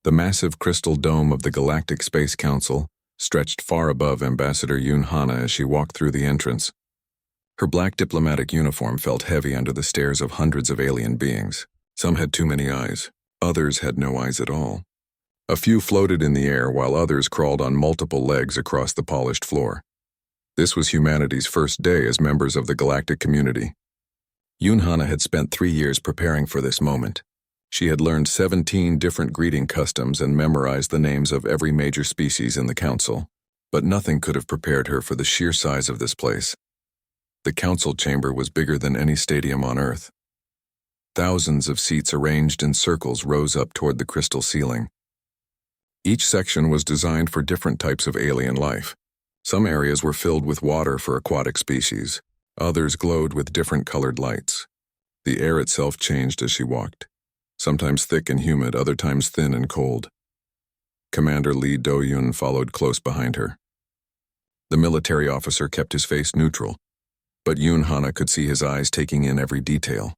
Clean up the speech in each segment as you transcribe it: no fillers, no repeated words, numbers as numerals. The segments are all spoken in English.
The massive crystal dome of the Galactic Space Council stretched far above Ambassador Yoon Hana as she walked through the entrance. Her black diplomatic uniform felt heavy under the stares of hundreds of alien beings. Some had too many eyes, others had no eyes at all. A few floated in the air while others crawled on multiple legs across the polished floor. This was humanity's first day as members of the galactic community. Yoon Hana had spent 3 years preparing for this moment. She had learned 17 different greeting customs and memorized the names of every major species in the council, but nothing could have prepared her for the sheer size of this place. The council chamber was bigger than any stadium on Earth. Thousands of seats arranged in circles rose up toward the crystal ceiling. Each section was designed for different types of alien life. Some areas were filled with water for aquatic species, others glowed with different colored lights. The air itself changed as she walked, sometimes thick and humid, other times thin and cold. Commander Lee Do-yoon followed close behind her. The military officer kept his face neutral, but Yoon Hana could see his eyes taking in every detail.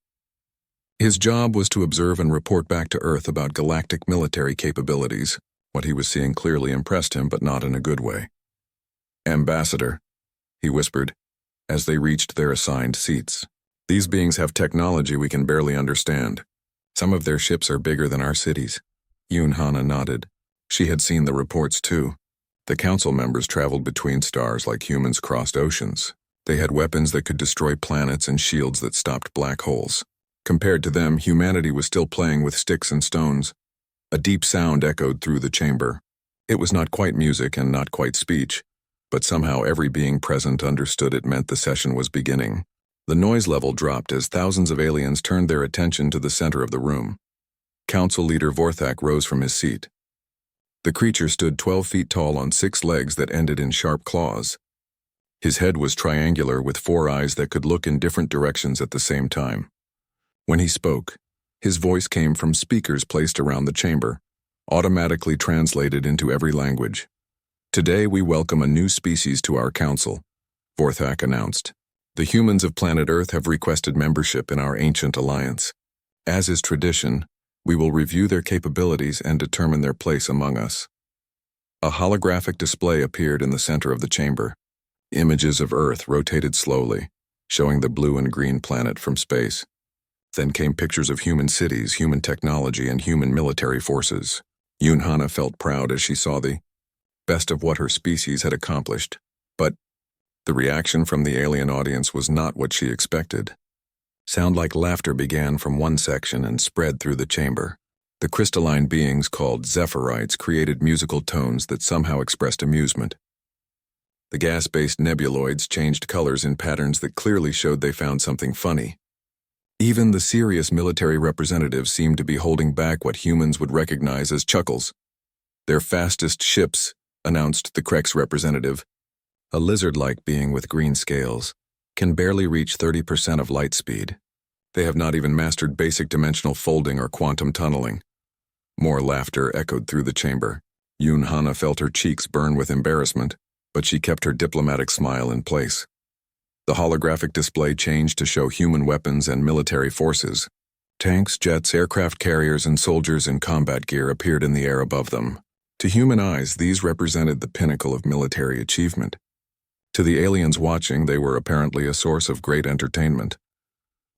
His job was to observe and report back to Earth about galactic military capabilities. What he was seeing clearly impressed him, but not in a good way. "Ambassador," he whispered, as they reached their assigned seats. "These beings have technology we can barely understand. Some of their ships are bigger than our cities." Yoon Hana nodded. She had seen the reports too. The council members traveled between stars like humans crossed oceans. They had weapons that could destroy planets and shields that stopped black holes. Compared to them, humanity was still playing with sticks and stones. A deep sound echoed through the chamber. It was not quite music and not quite speech, but somehow every being present understood it meant the session was beginning. The noise level dropped as thousands of aliens turned their attention to the center of the room. Council leader Vorthak rose from his seat. The creature stood 12 feet tall on 6 legs that ended in sharp claws. His head was triangular with 4 eyes that could look in different directions at the same time. When he spoke, his voice came from speakers placed around the chamber, automatically translated into every language. "Today we welcome a new species to our council," Vorthak announced. "The humans of planet Earth have requested membership in our ancient alliance. As is tradition, we will review their capabilities and determine their place among us." A holographic display appeared in the center of the chamber. Images of Earth rotated slowly, showing the blue and green planet from space. Then came pictures of human cities, human technology, and human military forces. Yoon Hana felt proud as she saw the best of what her species had accomplished, but the reaction from the alien audience was not what she expected. Sound-like laughter began from one section and spread through the chamber. The crystalline beings called Zephyrites created musical tones that somehow expressed amusement. The gas-based nebuloids changed colors in patterns that clearly showed they found something funny. Even the serious military representatives seemed to be holding back what humans would recognize as chuckles. "Their fastest ships," announced the Krex representative, a lizard-like being with green scales, "can barely reach 30% of light speed. They have not even mastered basic dimensional folding or quantum tunneling." More laughter echoed through the chamber. Yoon Hana felt her cheeks burn with embarrassment, but she kept her diplomatic smile in place. The holographic display changed to show human weapons and military forces. Tanks, jets, aircraft carriers, and soldiers in combat gear appeared in the air above them. To human eyes, these represented the pinnacle of military achievement. To the aliens watching, they were apparently a source of great entertainment.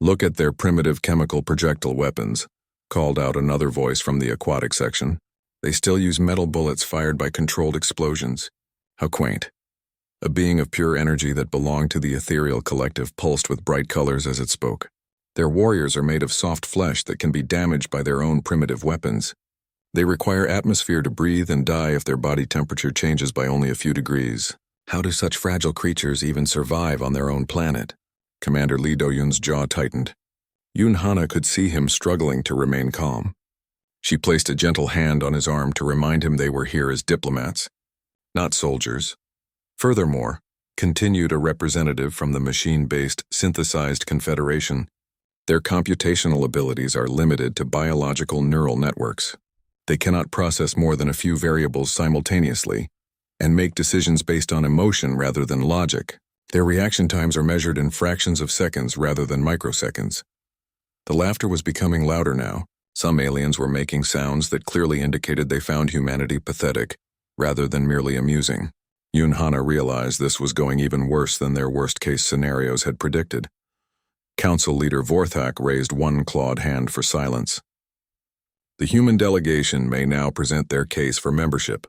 "Look at their primitive chemical projectile weapons," called out another voice from the aquatic section. "They still use metal bullets fired by controlled explosions. How quaint." A being of pure energy that belonged to the ethereal collective pulsed with bright colors as it spoke. "Their warriors are made of soft flesh that can be damaged by their own primitive weapons. They require atmosphere to breathe and die if their body temperature changes by only a few degrees. How do such fragile creatures even survive on their own planet?" Commander Lee Do-yoon's jaw tightened. Yoon Hana could see him struggling to remain calm. She placed a gentle hand on his arm to remind him they were here as diplomats, not soldiers. "Furthermore," continued a representative from the machine-based, synthesized confederation, "their computational abilities are limited to biological neural networks. They cannot process more than a few variables simultaneously and make decisions based on emotion rather than logic. Their reaction times are measured in fractions of seconds rather than microseconds." The laughter was becoming louder now, Some aliens were making sounds that clearly indicated they found humanity pathetic, rather than merely amusing. Yunhana realized this was going even worse than their worst-case scenarios had predicted. Council leader Vorthak raised one clawed hand for silence. The human delegation may now present their case for membership.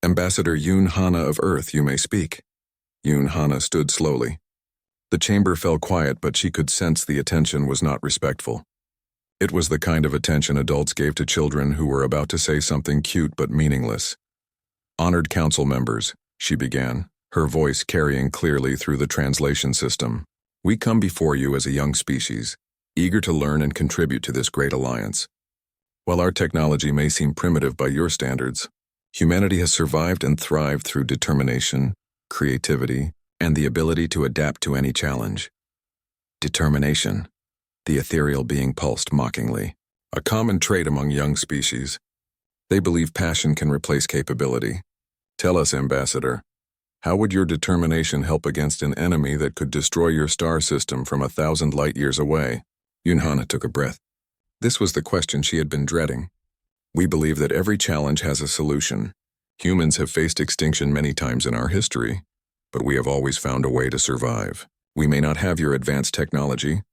Ambassador Yunhana of Earth, you may speak. Yunhana stood slowly. The chamber fell quiet, but she could sense the attention was not respectful. It was the kind of attention adults gave to children who were about to say something cute but meaningless. Honored council members, she began, her voice carrying clearly through the translation system. We come before you as a young species, eager to learn and contribute to this great alliance. While our technology may seem primitive by your standards, humanity has survived and thrived through determination, creativity, and the ability to adapt to any challenge. Determination, the ethereal being pulsed mockingly, a common trait among young species. They believe passion can replace capability. Tell us, Ambassador, how would your determination help against an enemy that could destroy your star system from 1,000 light-years away? Yunhana took a breath. This was the question she had been dreading. We believe that every challenge has a solution. Humans have faced extinction many times in our history, but we have always found a way to survive. We may not have your advanced technology,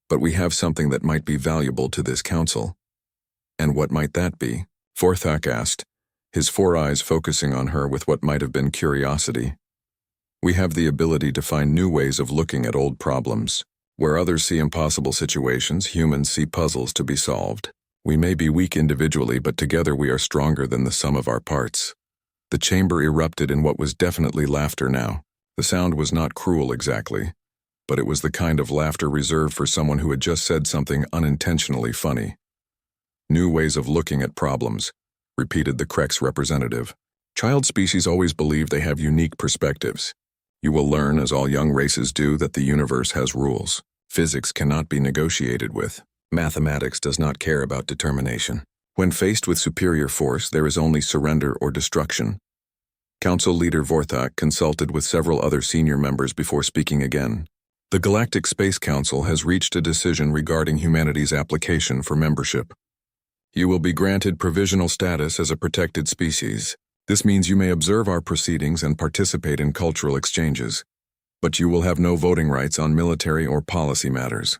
but we have something that might be valuable to this council. And what might that be? Vorthak asked, his 4 eyes focusing on her with what might have been curiosity. We have the ability to find new ways of looking at old problems. Where others see impossible situations, humans see puzzles to be solved. We may be weak individually, but together we are stronger than the sum of our parts. The chamber erupted in what was definitely laughter now. The sound was not cruel exactly, but it was the kind of laughter reserved for someone who had just said something unintentionally funny. New ways of looking at problems, repeated the Krex representative. Child species always believe they have unique perspectives. You will learn, as all young races do, that the universe has rules. Physics cannot be negotiated with. Mathematics does not care about determination. When faced with superior force, there is only surrender or destruction. Council leader Vorthak consulted with several other senior members before speaking again. The Galactic Space Council has reached a decision regarding humanity's application for membership. You will be granted provisional status as a protected species. This means you may observe our proceedings and participate in cultural exchanges, but you will have no voting rights on military or policy matters.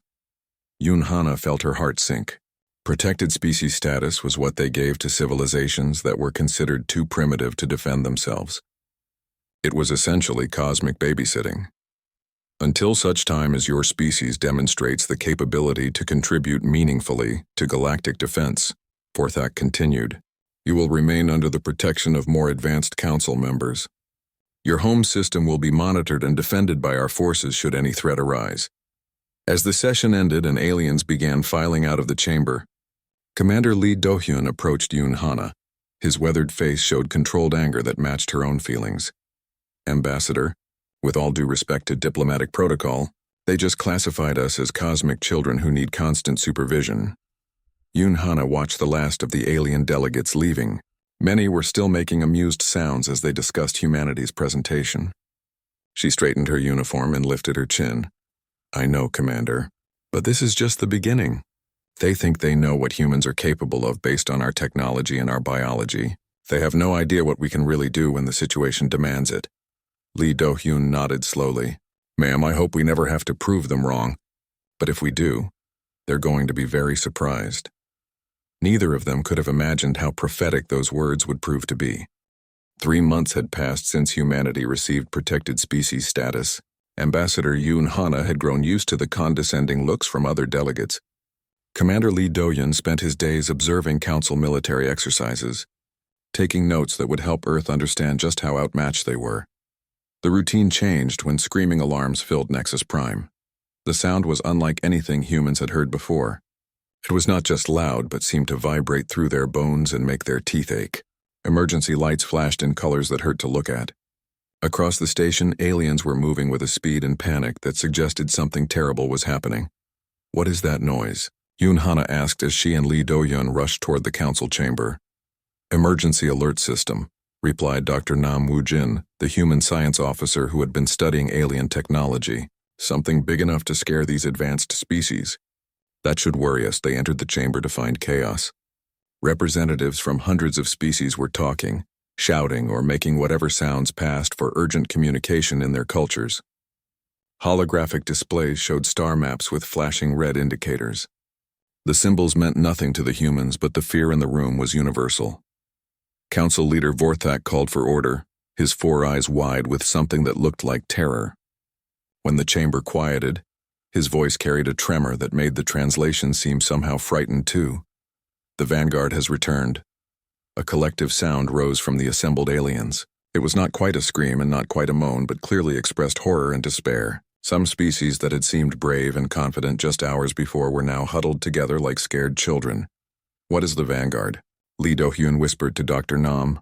Yunhana felt her heart sink. Protected species status was what they gave to civilizations that were considered too primitive to defend themselves. It was essentially cosmic babysitting. Until such time as your species demonstrates the capability to contribute meaningfully to galactic defense, Vorthak continued, you will remain under the protection of more advanced council members. Your home system will be monitored and defended by our forces should any threat arise. As the session ended and aliens began filing out of the chamber, Commander Lee Do-hyun approached Yunhana. His weathered face showed controlled anger that matched her own feelings. Ambassador, with all due respect to diplomatic protocol, they just classified us as cosmic children who need constant supervision. Yunhana watched the last of the alien delegates leaving. Many were still making amused sounds as they discussed humanity's presentation. She straightened her uniform and lifted her chin. I know, Commander, but this is just the beginning. They think they know what humans are capable of based on our technology and our biology. They have no idea what we can really do when the situation demands it. Lee Do-hyun nodded slowly. Ma'am, I hope we never have to prove them wrong. But if we do, they're going to be very surprised. Neither of them could have imagined how prophetic those words would prove to be. 3 months had passed since humanity received protected species status. Ambassador Yunhana had grown used to the condescending looks from other delegates. Commander Lee Do-hyun spent his days observing council military exercises, taking notes that would help Earth understand just how outmatched they were. The routine changed when screaming alarms filled Nexus Prime. The sound was unlike anything humans had heard before. It was not just loud, but seemed to vibrate through their bones and make their teeth ache. Emergency lights flashed in colors that hurt to look at. Across the station, aliens were moving with a speed and panic that suggested something terrible was happening. What is that noise? Yunhana asked as she and Lee Do-hyun rushed toward the council chamber. Emergency alert system, replied Dr. Nam Woo-jin, the human science officer who had been studying alien technology. Something big enough to scare these advanced species. That should worry us. They entered the chamber to find chaos. Representatives from hundreds of species were talking, shouting, or making whatever sounds passed for urgent communication in their cultures. Holographic displays showed star maps with flashing red indicators. The symbols meant nothing to the humans, but the fear in the room was universal. Council leader Vorthak called for order, his 4 eyes wide with something that looked like terror. When the chamber quieted, his voice carried a tremor that made the translation seem somehow frightened too. The vanguard has returned. A collective sound rose from the assembled aliens. It was not quite a scream and not quite a moan, but clearly expressed horror and despair. Some species that had seemed brave and confident just hours before were now huddled together like scared children. "What is the vanguard?" Lee Do-hyun whispered to Dr. Nam.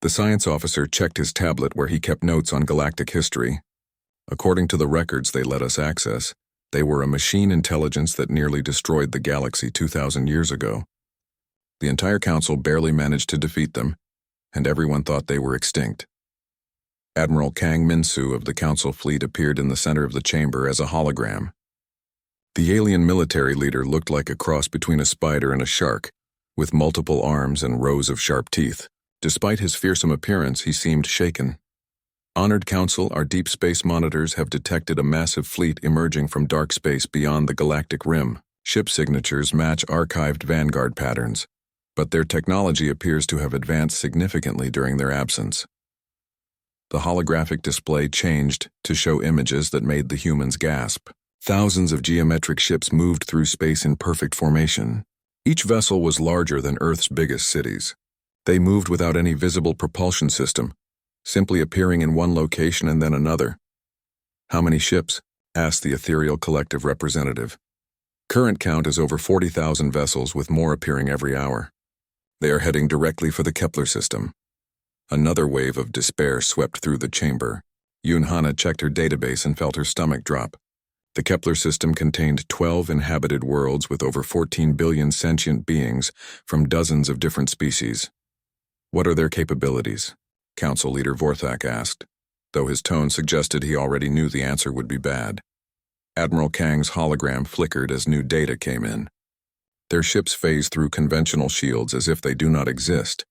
The science officer checked his tablet where he kept notes on galactic history. According to the records they let us access, they were a machine intelligence that nearly destroyed the galaxy 2,000 years ago. The entire council barely managed to defeat them, and everyone thought they were extinct. Admiral Kang Min-soo of the council fleet appeared in the center of the chamber as a hologram. The alien military leader looked like a cross between a spider and a shark, with multiple arms and rows of sharp teeth. Despite his fearsome appearance, he seemed shaken. "Honored Council, our deep space monitors have detected a massive fleet emerging from dark space beyond the galactic rim. Ship signatures match archived Vanguard patterns, but their technology appears to have advanced significantly during their absence." The holographic display changed to show images that made the humans gasp. Thousands of geometric ships moved through space in perfect formation. Each vessel was larger than Earth's biggest cities. They moved without any visible propulsion system, simply appearing in one location and then another. "How many ships?" asked the ethereal collective representative. "Current count is over 40,000 vessels, with more appearing every hour. They are heading directly for the Kepler system." Another wave of despair swept through the chamber. Yoon Hana checked her database and felt her stomach drop. The Kepler system contained 12 inhabited worlds with over 14 billion sentient beings from dozens of different species. "What are their capabilities?" Council Leader Vorthak asked, though his tone suggested he already knew the answer would be bad. Admiral Kang's hologram flickered as new data came in. Their ships phase through conventional shields as if they do not exist.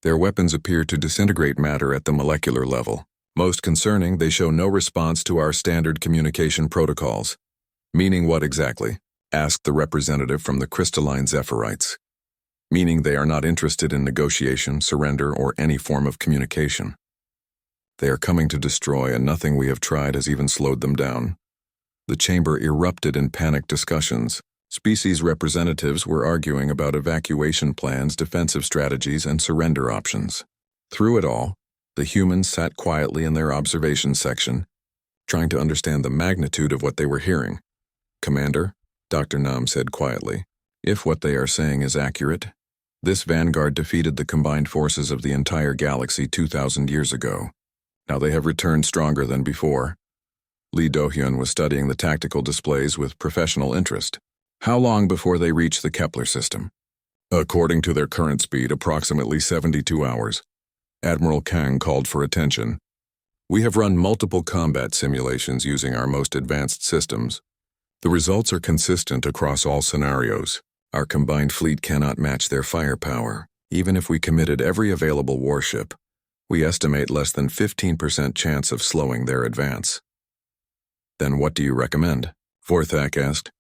Their weapons appear to disintegrate matter at the molecular level. Most concerning, they show no response to our standard communication protocols. "Meaning what exactly?" asked the representative from the crystalline Zephyrite. "Meaning they are not interested in negotiation, surrender, or any form of communication. They are coming to destroy, and nothing we have tried has even slowed them down." The chamber erupted in panicked discussions. Species representatives were arguing about evacuation plans, defensive strategies, and surrender options. Through it all, the humans sat quietly in their observation section, trying to understand the magnitude of what they were hearing. "Commander," Dr. Nam said quietly, "if what they are saying is accurate, this vanguard defeated the combined forces of the entire galaxy 2,000 years ago. Now they have returned stronger than before." Lee Do-hyun was studying the tactical displays with professional interest. "How long before they reach the Kepler system?" "According to their current speed, approximately 72 hours. Admiral Kang called for attention. "We have run multiple combat simulations using our most advanced systems. The results are consistent across all scenarios. Our combined fleet cannot match their firepower. Even if we committed every available warship, we estimate less than 15% chance of slowing their advance." "Then what do you recommend?" Vorthak asked.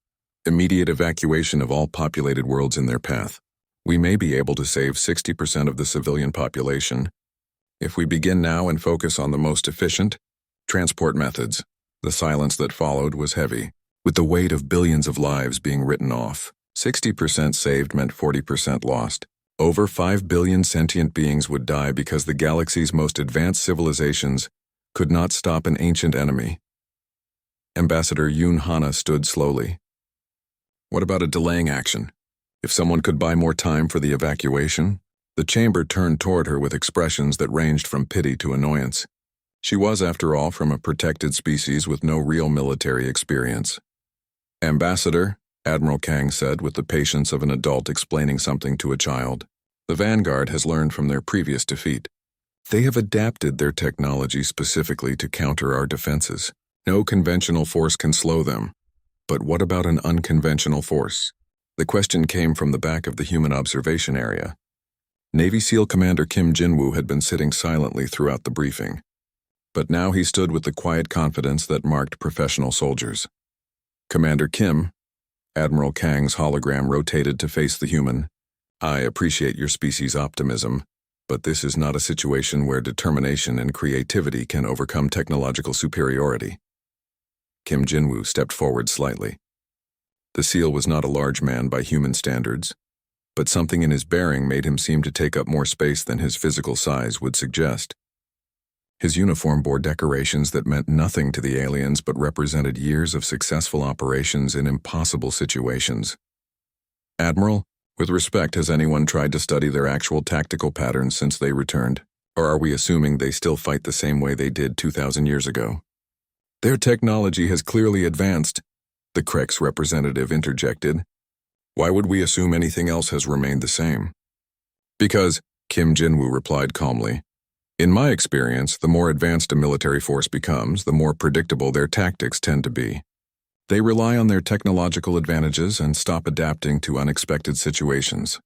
"Immediate evacuation of all populated worlds in their path. We may be able to save 60% of the civilian population if we begin now and focus on the most efficient transport methods." The silence that followed was heavy, with the weight of billions of lives being written off. 60% saved meant 40% lost. Over 5 billion sentient beings would die because the galaxy's most advanced civilizations could not stop an ancient enemy. Ambassador Yoon Hana stood slowly. "What about a delaying action? If someone could buy more time for the evacuation?" The chamber turned toward her with expressions that ranged from pity to annoyance. She was, after all, from a protected species with no real military experience. "Ambassador," Admiral Kang said with the patience of an adult explaining something to a child, "the Vanguard has learned from their previous defeat. They have adapted their technology specifically to counter our defenses. No conventional force can slow them. But what about an unconventional force? The question came from the back of the human observation area. Navy SEAL Commander Kim Jin-woo had been sitting silently throughout the briefing. But now he stood with the quiet confidence that marked professional soldiers. "Commander Kim," Admiral Kang's hologram rotated to face the human. "I appreciate your species' optimism, but this is not a situation where determination and creativity can overcome technological superiority." Kim Jin-woo stepped forward slightly. The SEAL was not a large man by human standards, but something in his bearing made him seem to take up more space than his physical size would suggest. His uniform bore decorations that meant nothing to the aliens but represented years of successful operations in impossible situations. "Admiral, with respect, has anyone tried to study their actual tactical patterns since they returned? Or are we assuming they still fight the same way they did 2,000 years ago?" "Their technology has clearly advanced," the Krex representative interjected. "Why would we assume anything else has remained the same?" "Because," Kim Jin-woo replied calmly, "in my experience, the more advanced a military force becomes, the more predictable their tactics tend to be. They rely on their technological advantages and stop adapting to unexpected situations."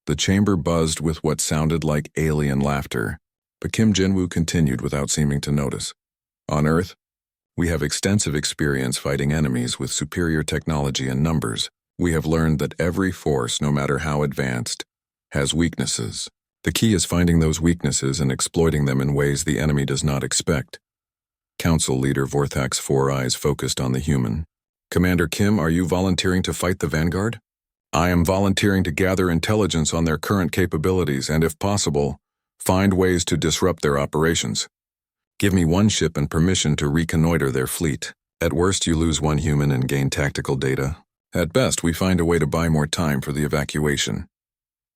The chamber buzzed with what sounded like alien laughter, but Kim Jin-woo continued without seeming to notice. "On Earth, we have extensive experience fighting enemies with superior technology and numbers. We have learned that every force, no matter how advanced, has weaknesses. The key is finding those weaknesses and exploiting them in ways the enemy does not expect." Council Leader Vorthak's four eyes focused on the human. "Commander Kim, are you volunteering to fight the Vanguard?" "I am volunteering to gather intelligence on their current capabilities and, if possible, find ways to disrupt their operations. Give me one ship and permission to reconnoiter their fleet. At worst, you lose one human and gain tactical data. At best, we find a way to buy more time for the evacuation."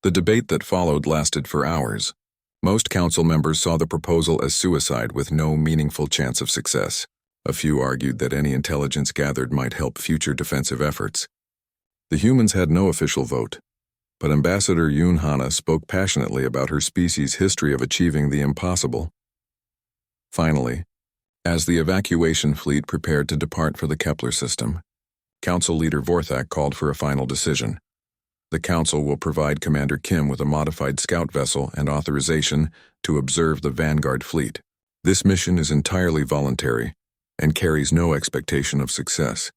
The debate that followed lasted for hours. Most council members saw the proposal as suicide with no meaningful chance of success. A few argued that any intelligence gathered might help future defensive efforts. The humans had no official vote, but Ambassador Yoon Hana spoke passionately about her species' history of achieving the impossible. Finally, as the evacuation fleet prepared to depart for the Kepler system, Council Leader Vorthak called for a final decision. The Council will provide Commander Kim with a modified scout vessel and authorization to observe the Vanguard fleet. This mission is entirely voluntary and carries no expectation of success.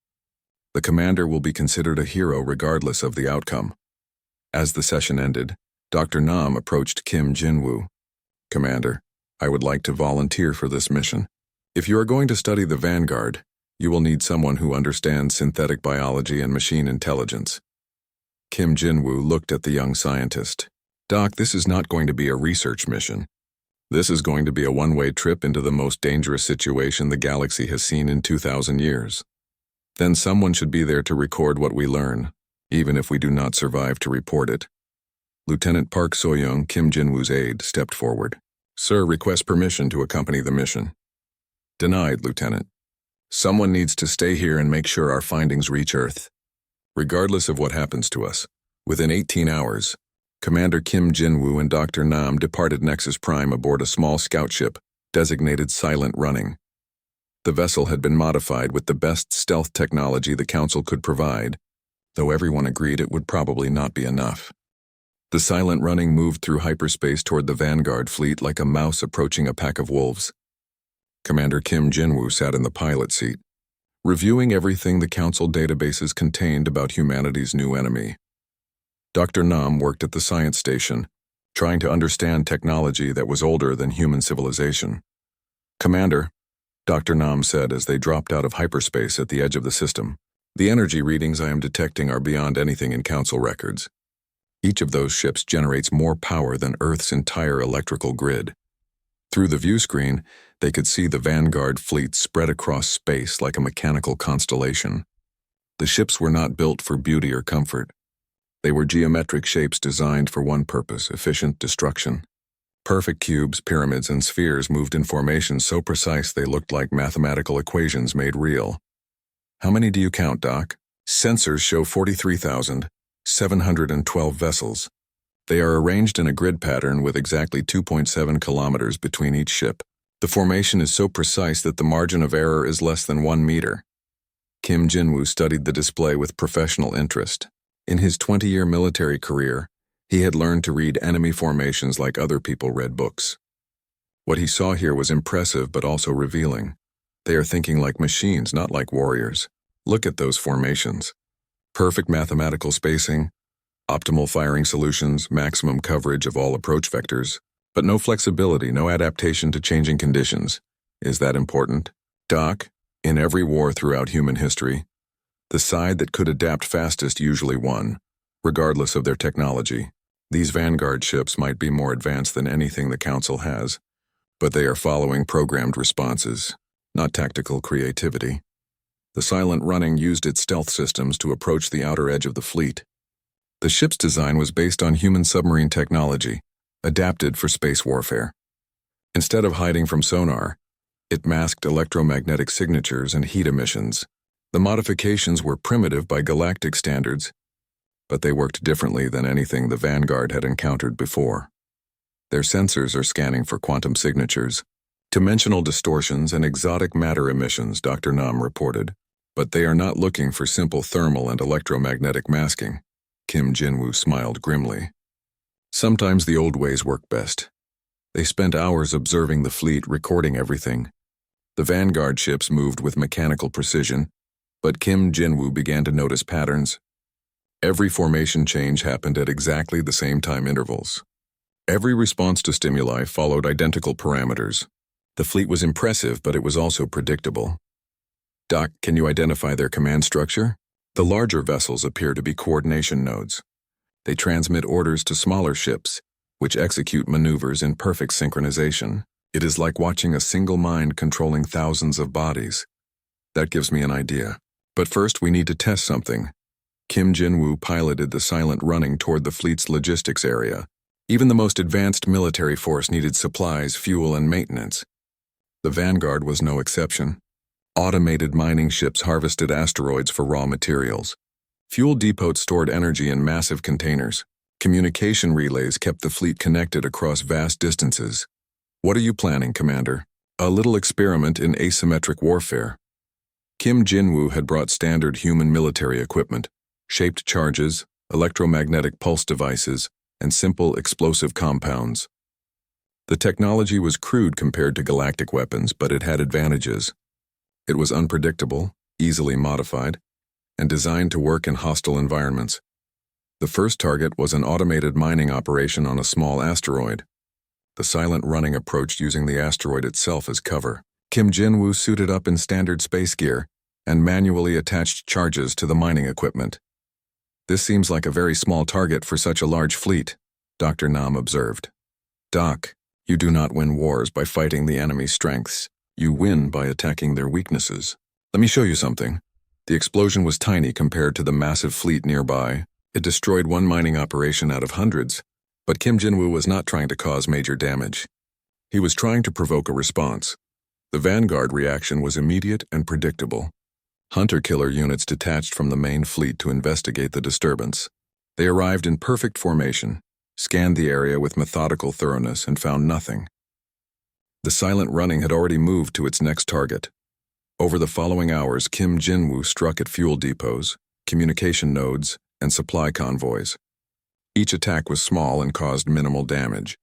The commander will be considered a hero regardless of the outcome. As the session ended, Dr. Nam approached Kim Jin-woo. "Commander, I would like to volunteer for this mission. If you are going to study the Vanguard, you will need someone who understands synthetic biology and machine intelligence." Kim Jin-woo looked at the young scientist. "Doc, this is not going to be a research mission. This is going to be a one-way trip into the most dangerous situation the galaxy has seen in 2,000 years. Then someone should be there to record what we learn, even if we do not survive to report it." Lieutenant Park So-young, Kim Jin-woo's aide, stepped forward. "Sir, request permission to accompany the mission." "Denied, Lieutenant. Someone needs to stay here and make sure our findings reach Earth. Regardless of what happens to us, within 18 hours, Commander Kim Jin-woo and Dr. Nam departed Nexus Prime aboard a small scout ship designated Silent Running. The vessel had been modified with the best stealth technology the Council could provide, though everyone agreed it would probably not be enough. The Silent Running moved through hyperspace toward the Vanguard fleet like a mouse approaching a pack of wolves. Commander Kim Jin-woo sat in the pilot seat, reviewing everything the Council databases contained about humanity's new enemy. Dr. Nam worked at the science station, trying to understand technology that was older than human civilization. "Commander," Dr. Nam said as they dropped out of hyperspace at the edge of the system, "the energy readings I am detecting are beyond anything in Council records. Each of those ships generates more power than Earth's entire electrical grid." Through the view screen, they could see the Vanguard fleet spread across space like a mechanical constellation. The ships were not built for beauty or comfort. They were geometric shapes designed for one purpose: efficient destruction. Perfect cubes, pyramids, and spheres moved in formations so precise they looked like mathematical equations made real. "How many do you count, Doc?" "Sensors show 43,712 vessels. They are arranged in a grid pattern with exactly 2.7 kilometers between each ship. The formation is so precise that the margin of error is less than 1 meter. Kim Jinwoo studied the display with professional interest. In his 20-year military career, he had learned to read enemy formations like other people read books. What he saw here was impressive but also revealing. They are thinking like machines, not like warriors. Look at those formations. Perfect mathematical spacing, optimal firing solutions, maximum coverage of all approach vectors, but no flexibility, no adaptation to changing conditions. Is that important? Doc, in every war throughout human history, the side that could adapt fastest usually won, regardless of their technology. These Vanguard ships might be more advanced than anything the Council has, but they are following programmed responses, not tactical creativity. The silent running used its stealth systems to approach the outer edge of the fleet. The ship's design was based on human submarine technology, adapted for space warfare. Instead of hiding from sonar, it masked electromagnetic signatures and heat emissions. The modifications were primitive by galactic standards, but they worked differently than anything the Vanguard had encountered before. Their sensors are scanning for quantum signatures, dimensional distortions, and exotic matter emissions, Dr. Nam reported. But they are not looking for simple thermal and electromagnetic masking. Kim Jinwoo smiled grimly. Sometimes the old ways work best. They spent hours observing the fleet, recording everything. The Vanguard ships moved with mechanical precision, but Kim Jinwoo began to notice patterns. Every formation change happened at exactly the same time intervals. Every response to stimuli followed identical parameters. The fleet was impressive, but it was also predictable. Doc, can you identify their command structure? The larger vessels appear to be coordination nodes. They transmit orders to smaller ships, which execute maneuvers in perfect synchronization. It is like watching a single mind controlling thousands of bodies. That gives me an idea. But first, we need to test something. Kim Jinwoo piloted the silent running toward the fleet's logistics area. Even the most advanced military force needed supplies, fuel, and maintenance. The Vanguard was no exception. Automated mining ships harvested asteroids for raw materials. Fuel depots stored energy in massive containers. Communication relays kept the fleet connected across vast distances. What are you planning, Commander? A little experiment in asymmetric warfare. Kim Jinwoo had brought standard human military equipment, shaped charges, electromagnetic pulse devices, and simple explosive compounds. The technology was crude compared to galactic weapons, but it had advantages. It was unpredictable, easily modified, and designed to work in hostile environments. The first target was an automated mining operation on a small asteroid. The silent running approached using the asteroid itself as cover. Kim Jinwoo suited up in standard space gear and manually attached charges to the mining equipment. This seems like a very small target for such a large fleet, Dr. Nam observed. Doc, you do not win wars by fighting the enemy's strengths. You win by attacking their weaknesses. Let me show you something. The explosion was tiny compared to the massive fleet nearby. It destroyed one mining operation out of hundreds, but Kim Jinwoo was not trying to cause major damage. He was trying to provoke a response. The Vanguard reaction was immediate and predictable. Hunter-killer units detached from the main fleet to investigate the disturbance. They arrived in perfect formation, scanned the area with methodical thoroughness, and found nothing. The silent running had already moved to its next target. Over the following hours, Kim Jinwoo struck at fuel depots, communication nodes, and supply convoys. Each attack was small and caused minimal damage.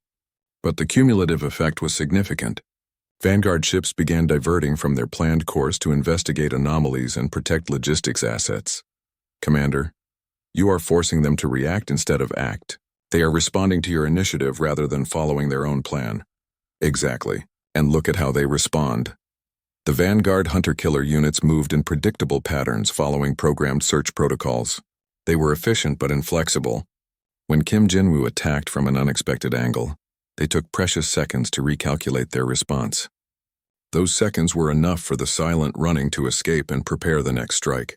But the cumulative effect was significant. Vanguard ships began diverting from their planned course to investigate anomalies and protect logistics assets. Commander, you are forcing them to react instead of act. They are responding to your initiative rather than following their own plan. Exactly. And look at how they respond. The Vanguard hunter-killer units moved in predictable patterns following programmed search protocols. They were efficient but inflexible. When Kim Jinwoo attacked from an unexpected angle, they took precious seconds to recalculate their response. Those seconds were enough for the silent running to escape and prepare the next strike.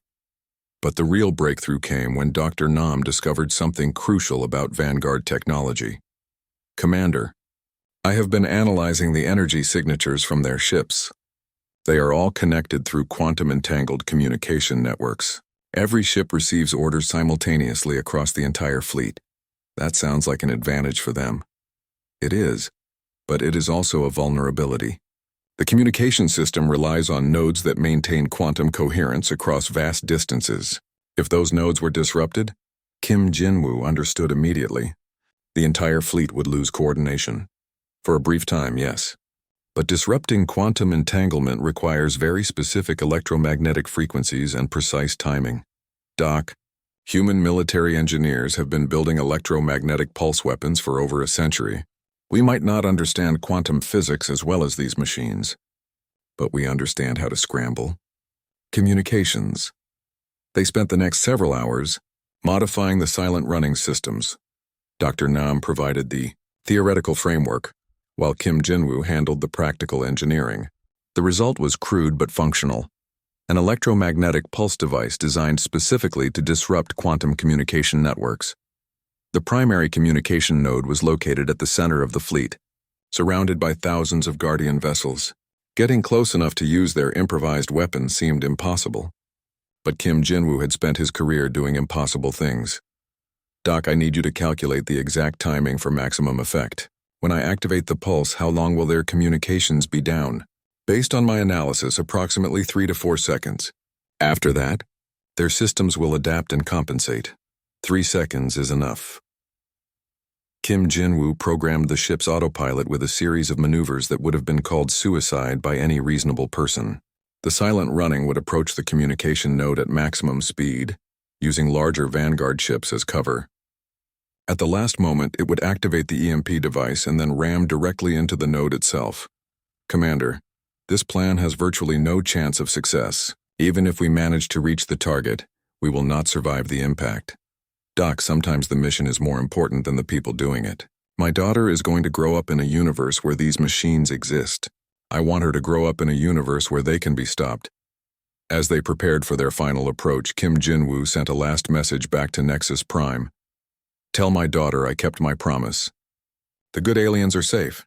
But the real breakthrough came when Dr. Nam discovered something crucial about Vanguard technology. Commander, I have been analyzing the energy signatures from their ships. They are all connected through quantum-entangled communication networks. Every ship receives orders simultaneously across the entire fleet. That sounds like an advantage for them. It is, but it is also a vulnerability. The communication system relies on nodes that maintain quantum coherence across vast distances. If those nodes were disrupted, Kim Jinwoo understood immediately. The entire fleet would lose coordination. For a brief time, yes. But disrupting quantum entanglement requires very specific electromagnetic frequencies and precise timing. Doc, human military engineers have been building electromagnetic pulse weapons for over a century. We might not understand quantum physics as well as these machines, but we understand how to scramble. Communications. They spent the next several hours modifying the silent running systems. Dr. Nam provided the theoretical framework, while Kim Jinwoo handled the practical engineering. The result was crude but functional. An electromagnetic pulse device designed specifically to disrupt quantum communication networks. The primary communication node was located at the center of the fleet, surrounded by thousands of Guardian vessels. Getting close enough to use their improvised weapons seemed impossible. But Kim Jinwoo had spent his career doing impossible things. Doc, I need you to calculate the exact timing for maximum effect. When I activate the pulse, how long will their communications be down? Based on my analysis, approximately 3 to 4 seconds. After that, their systems will adapt and compensate. 3 seconds is enough. Kim Jinwoo programmed the ship's autopilot with a series of maneuvers that would have been called suicide by any reasonable person. The silent running would approach the communication node at maximum speed, using larger Vanguard ships as cover. At the last moment, it would activate the EMP device and then ram directly into the node itself. Commander, this plan has virtually no chance of success. Even if we manage to reach the target, we will not survive the impact. Doc, sometimes the mission is more important than the people doing it. My daughter is going to grow up in a universe where these machines exist. I want her to grow up in a universe where they can be stopped. As they prepared for their final approach, Kim Jinwoo sent a last message back to Nexus Prime. Tell my daughter I kept my promise. The good aliens are safe.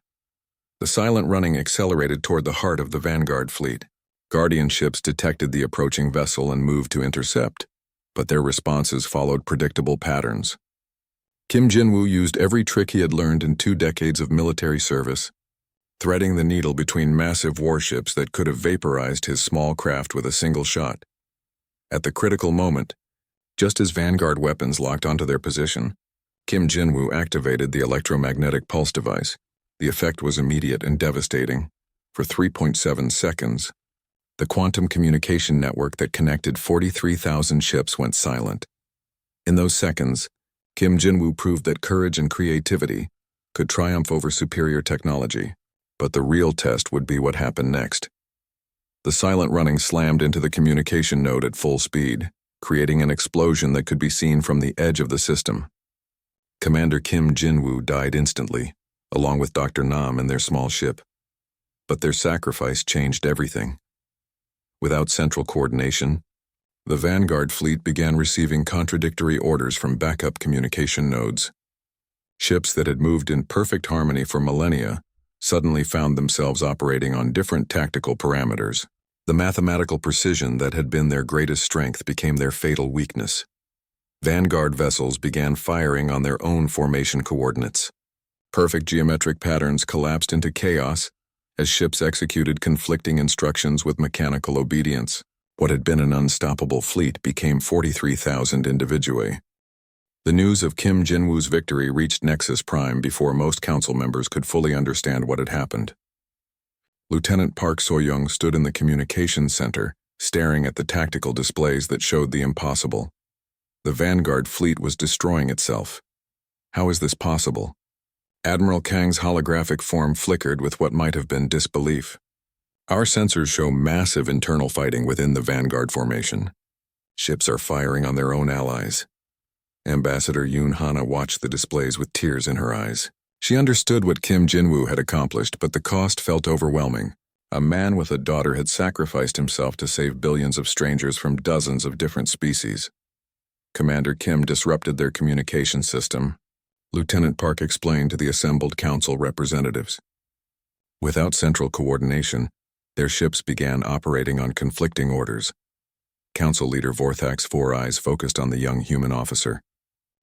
The silent running accelerated toward the heart of the Vanguard fleet. Guardian ships detected the approaching vessel and moved to intercept, but their responses followed predictable patterns. Kim Jinwoo used every trick he had learned in 2 decades of military service, threading the needle between massive warships that could have vaporized his small craft with a single shot. At the critical moment, just as Vanguard weapons locked onto their position, Kim Jinwoo activated the electromagnetic pulse device. The effect was immediate and devastating. For 3.7 seconds, the quantum communication network that connected 43,000 ships went silent. In those seconds, Kim Jinwoo proved that courage and creativity could triumph over superior technology. But the real test would be what happened next. The silent running slammed into the communication node at full speed, creating an explosion that could be seen from the edge of the system. Commander Kim Jinwoo died instantly, along with Dr. Nam and their small ship. But their sacrifice changed everything. Without central coordination, the Vanguard fleet began receiving contradictory orders from backup communication nodes. Ships that had moved in perfect harmony for millennia suddenly found themselves operating on different tactical parameters. The mathematical precision that had been their greatest strength became their fatal weakness. Vanguard vessels began firing on their own formation coordinates. Perfect geometric patterns collapsed into chaos as ships executed conflicting instructions with mechanical obedience. What had been an unstoppable fleet became 43,000 individui. The news of Kim Jinwoo's victory reached Nexus Prime before most council members could fully understand what had happened. Lieutenant Park So-young stood in the communications center, staring at the tactical displays that showed the impossible. The Vanguard fleet was destroying itself. How is this possible? Admiral Kang's holographic form flickered with what might have been disbelief. Our sensors show massive internal fighting within the Vanguard formation. Ships are firing on their own allies. Ambassador Yoon Hana watched the displays with tears in her eyes. She understood what Kim Jinwoo had accomplished, but the cost felt overwhelming. A man with a daughter had sacrificed himself to save billions of strangers from dozens of different species. Commander Kim disrupted their communication system, Lieutenant Park explained to the assembled council representatives. Without central coordination, their ships began operating on conflicting orders. Council leader Vorthak's 4 eyes focused on the young human officer.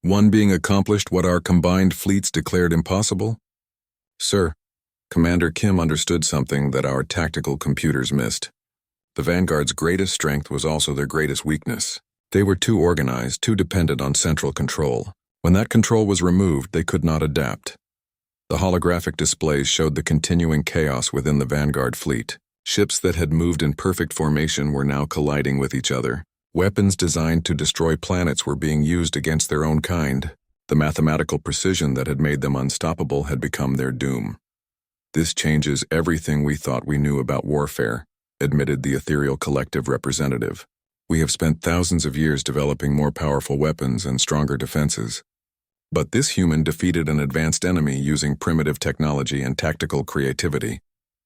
One being accomplished what our combined fleets declared impossible? Sir, Commander Kim understood something that our tactical computers missed. The Vanguard's greatest strength was also their greatest weakness. They were too organized, too dependent on central control. When that control was removed, they could not adapt. The holographic displays showed the continuing chaos within the Vanguard fleet. Ships that had moved in perfect formation were now colliding with each other. Weapons designed to destroy planets were being used against their own kind. The mathematical precision that had made them unstoppable had become their doom. "This changes everything we thought we knew about warfare," admitted the ethereal collective representative. "We have spent thousands of years developing more powerful weapons and stronger defenses. But this human defeated an advanced enemy using primitive technology and tactical creativity."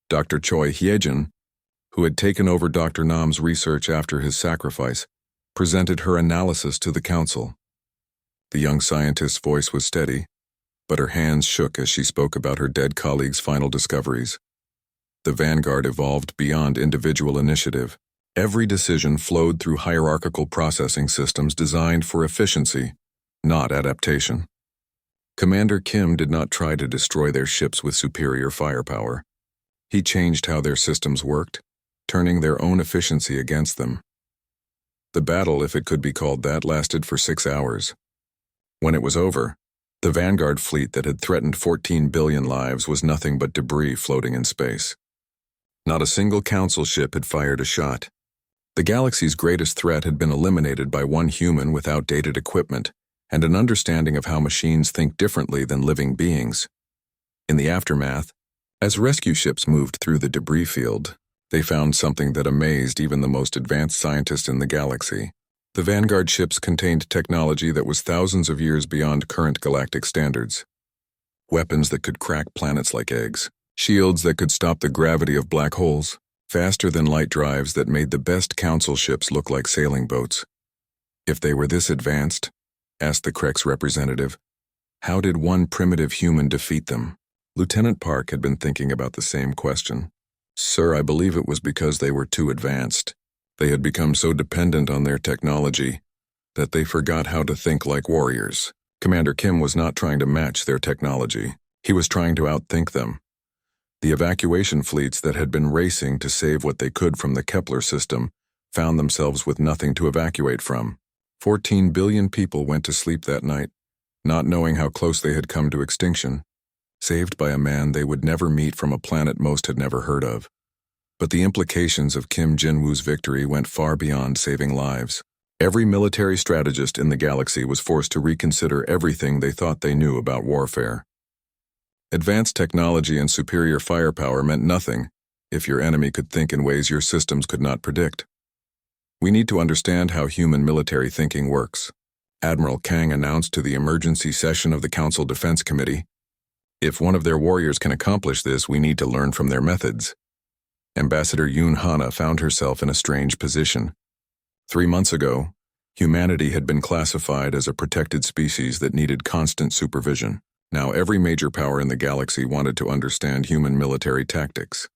Dr. Choi Hyejin, who had taken over Dr. Nam's research after his sacrifice, presented her analysis to the council. The young scientist's voice was steady, but her hands shook as she spoke about her dead colleague's final discoveries. The Vanguard evolved beyond individual initiative. Every decision flowed through hierarchical processing systems designed for efficiency, not adaptation. Commander Kim did not try to destroy their ships with superior firepower. He changed how their systems worked, turning their own efficiency against them. The battle, if it could be called that, lasted for 6 hours. When it was over, the Vanguard fleet that had threatened 14 billion lives was nothing but debris floating in space. Not a single council ship had fired a shot. The galaxy's greatest threat had been eliminated by one human with outdated equipment and an understanding of how machines think differently than living beings. In the aftermath, as rescue ships moved through the debris field, they found something that amazed even the most advanced scientists in the galaxy. The Vanguard ships contained technology that was thousands of years beyond current galactic standards. Weapons that could crack planets like eggs, shields that could stop the gravity of black holes, faster-than-light drives that made the best council ships look like sailing boats. If they were this advanced, asked the Krex representative, how did one primitive human defeat them? Lieutenant Park had been thinking about the same question. "Sir, I believe it was because they were too advanced. They had become so dependent on their technology that they forgot how to think like warriors." Commander Kim was not trying to match their technology. He was trying to outthink them. The evacuation fleets that had been racing to save what they could from the Kepler system found themselves with nothing to evacuate from. 14 billion people went to sleep that night, not knowing how close they had come to extinction, saved by a man they would never meet from a planet most had never heard of. But the implications of Kim Jin-woo's victory went far beyond saving lives. Every military strategist in the galaxy was forced to reconsider everything they thought they knew about warfare. Advanced technology and superior firepower meant nothing if your enemy could think in ways your systems could not predict. "We need to understand how human military thinking works," Admiral Kang announced to the emergency session of the Council Defense Committee. "If one of their warriors can accomplish this, we need to learn from their methods." Ambassador Yoon Hana found herself in a strange position. 3 months ago, humanity had been classified as a protected species that needed constant supervision. Now every major power in the galaxy wanted to understand human military tactics.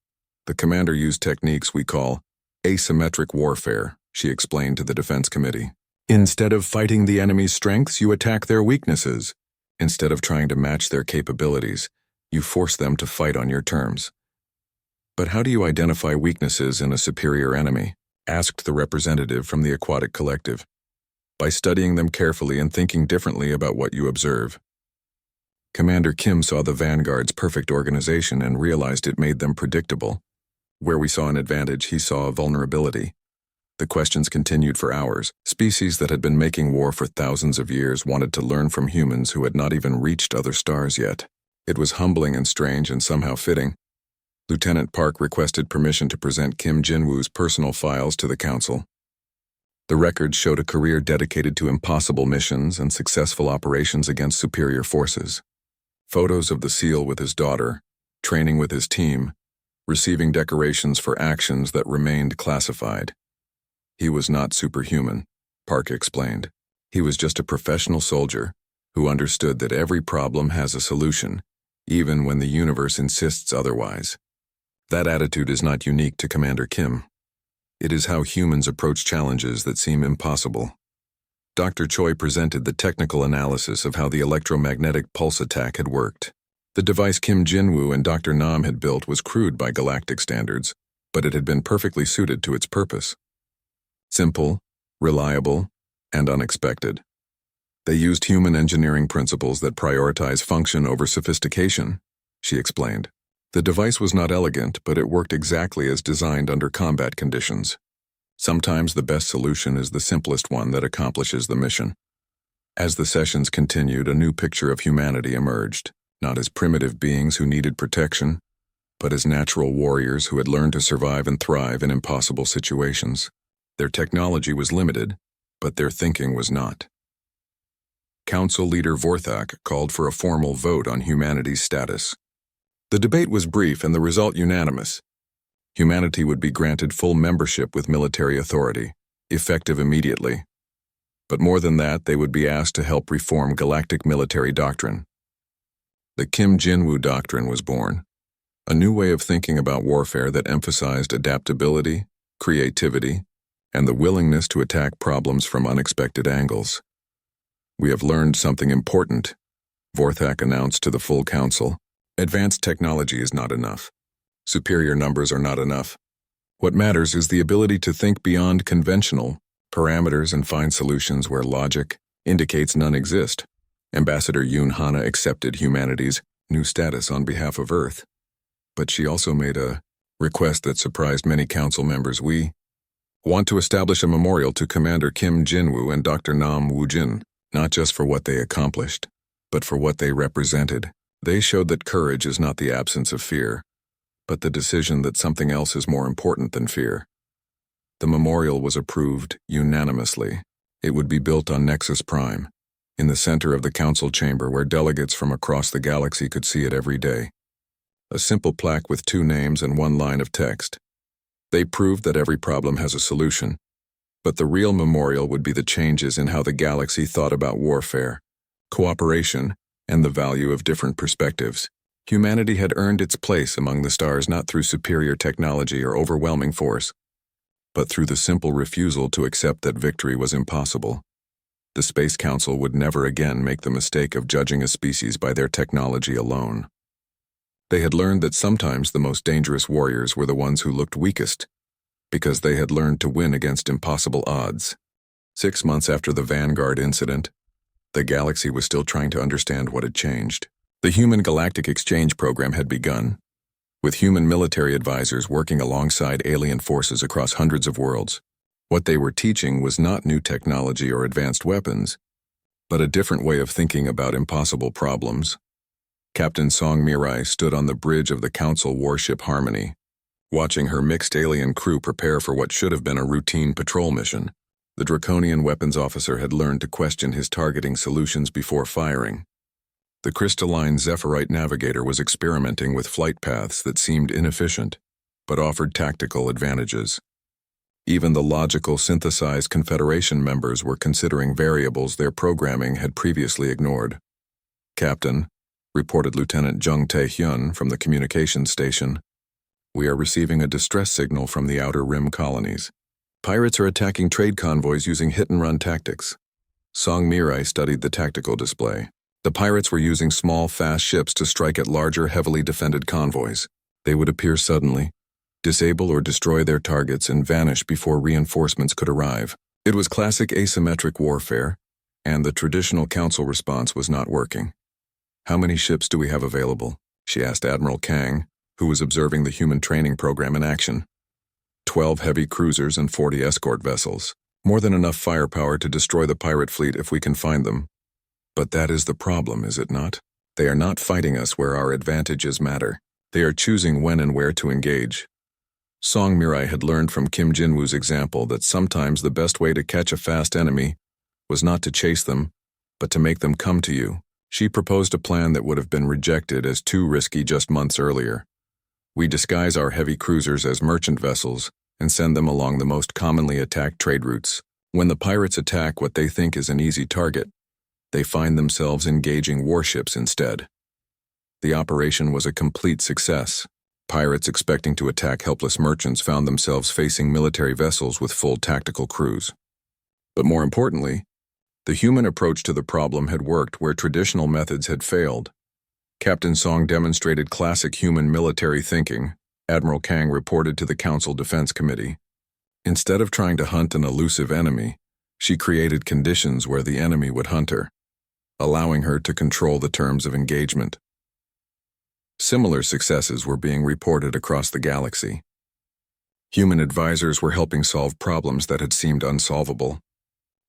"The commander used techniques we call asymmetric warfare," she explained to the Defense Committee. "Instead of fighting the enemy's strengths, you attack their weaknesses. Instead of trying to match their capabilities, you force them to fight on your terms." "But how do you identify weaknesses in a superior enemy?" asked the representative from the aquatic collective. "By studying them carefully and thinking differently about what you observe." Commander Kim saw the Vanguard's perfect organization and realized it made them predictable. Where we saw an advantage, he saw a vulnerability. The questions continued for hours. Species that had been making war for thousands of years wanted to learn from humans who had not even reached other stars yet. It was humbling and strange and somehow fitting. Lieutenant Park requested permission to present Kim Jin-woo's personal files to the council. The records showed a career dedicated to impossible missions and successful operations against superior forces. Photos of the SEAL with his daughter, training with his team, receiving decorations for actions that remained classified. He was not superhuman, Park explained. He was just a professional soldier who understood that every problem has a solution, even when the universe insists otherwise. That attitude is not unique to Commander Kim. It is how humans approach challenges that seem impossible. Dr. Choi presented the technical analysis of how the electromagnetic pulse attack had worked. The device Kim Jinwoo and Dr. Nam had built was crude by galactic standards, but it had been perfectly suited to its purpose. Simple, reliable, and unexpected. They used human engineering principles that prioritize function over sophistication, she explained. The device was not elegant, but it worked exactly as designed under combat conditions. Sometimes the best solution is the simplest one that accomplishes the mission. As the sessions continued, a new picture of humanity emerged, not as primitive beings who needed protection, but as natural warriors who had learned to survive and thrive in impossible situations. Their technology was limited, but their thinking was not. Council leader Vorthak called for a formal vote on humanity's status. The debate was brief and the result unanimous. Humanity would be granted full membership with military authority, effective immediately. But more than that, they would be asked to help reform galactic military doctrine. The Kim Jinwoo Doctrine was born, a new way of thinking about warfare that emphasized adaptability, creativity, and the willingness to attack problems from unexpected angles. We have learned something important, Vorthak announced to the full council. Advanced technology is not enough. Superior numbers are not enough. What matters is the ability to think beyond conventional parameters and find solutions where logic indicates none exist. Ambassador Yoon Hana accepted humanity's new status on behalf of Earth. But she also made a request that surprised many council members. We want to establish a memorial to Commander Kim Jinwoo and Dr. Nam Woojin, not just for what they accomplished, but for what they represented. They showed that courage is not the absence of fear, but the decision that something else is more important than fear. The memorial was approved unanimously. It would be built on Nexus Prime, in the center of the council chamber where delegates from across the galaxy could see it every day. A simple plaque with 2 names and 1 line of text. They proved that every problem has a solution, but the real memorial would be the changes in how the galaxy thought about warfare, cooperation, and the value of different perspectives. Humanity had earned its place among the stars not through superior technology or overwhelming force, but through the simple refusal to accept that victory was impossible. The Space Council would never again make the mistake of judging a species by their technology alone. They had learned that sometimes the most dangerous warriors were the ones who looked weakest, because they had learned to win against impossible odds. 6 months after the Vanguard incident, the galaxy was still trying to understand what had changed. The Human Galactic Exchange Program had begun, with human military advisors working alongside alien forces across hundreds of worlds. What they were teaching was not new technology or advanced weapons, but a different way of thinking about impossible problems. Captain Song Mirai stood on the bridge of the Council warship Harmony, watching her mixed alien crew prepare for what should have been a routine patrol mission. The draconian weapons officer had learned to question his targeting solutions before firing. The crystalline Zephyrite navigator was experimenting with flight paths that seemed inefficient, but offered tactical advantages. Even the logical synthesized Confederation members were considering variables their programming had previously ignored. Captain, reported Lieutenant Jung Tae-hyun from the communications station, we are receiving a distress signal from the Outer Rim colonies. Pirates are attacking trade convoys using hit-and-run tactics. Song Mirai studied the tactical display. The pirates were using small, fast ships to strike at larger, heavily defended convoys. They would appear suddenly, disable or destroy their targets, and vanish before reinforcements could arrive. It was classic asymmetric warfare, and the traditional council response was not working. How many ships do we have available? She asked Admiral Kang, who was observing the human training program in action. 12 heavy cruisers and 40 escort vessels. More than enough firepower to destroy the pirate fleet if we can find them. But that is the problem, is it not? They are not fighting us where our advantages matter. They are choosing when and where to engage. Song Mirai had learned from Kim Jinwoo's example that sometimes the best way to catch a fast enemy was not to chase them, but to make them come to you. She proposed a plan that would have been rejected as too risky just months earlier. We disguise our heavy cruisers as merchant vessels and send them along the most commonly attacked trade routes. When the pirates attack what they think is an easy target, they find themselves engaging warships instead. The operation was a complete success. Pirates expecting to attack helpless merchants found themselves facing military vessels with full tactical crews. But more importantly, the human approach to the problem had worked where traditional methods had failed. Captain Song demonstrated classic human military thinking, Admiral Kang reported to the Council Defense Committee. Instead of trying to hunt an elusive enemy, she created conditions where the enemy would hunt her, allowing her to control the terms of engagement. Similar successes were being reported across the galaxy. Human advisors were helping solve problems that had seemed unsolvable.